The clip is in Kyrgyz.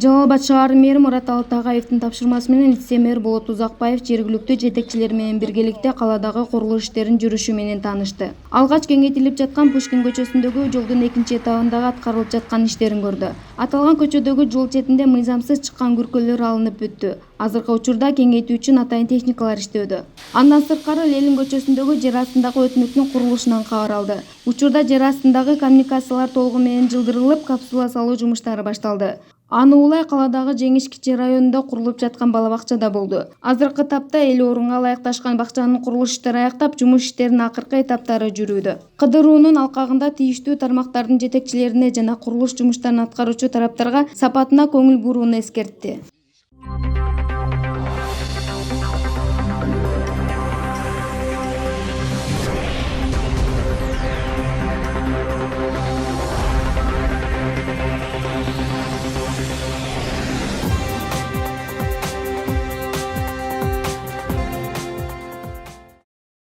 Жалал Абад шаар мери Мурат Алтагаевдин тапшырмасы менен вице-мэр Болот Узакбаев жергиликтүү жетекчилер менен биргеликте каладагы курулуш иштеринин жүрүшү менен таанышты. Алгач кеңейтилип жаткан Пушкин көчөсүндөгү жолдун экинчи этабындагы аткарылып жаткан иштерин көрдү. Аталган көчөдөгү жол четинде мыйзамсыз чыккан күркөлөр алынып бүттү. Азыркы учурда кеңейтүү үчүн атайын техникалар иштөөдө. Андан сырткары Ленин көчөсүндөгү жер астындагы өтмөктүн курулушунан кабар алды. Учурда жер астындагы коммуникациялар толугу менен жылдырылып, капсула салуу жумуштары башталды. Аны улай каладагы Жеңиш кичи районунда курулуп жаткан бала бакчада болду. Азыркы тапта 50 орунга ылайыкташкан бакчанын курулуш иштери аяктап, жумуш иштеринин акыркы этаптары жүрүүдө. Кыдыруунун алкагында тийиштүү тармактардын жетекчилерине жана курулуш жумуштарын аткаруучу тараптарга сапатына көңүл бурууну эскертти.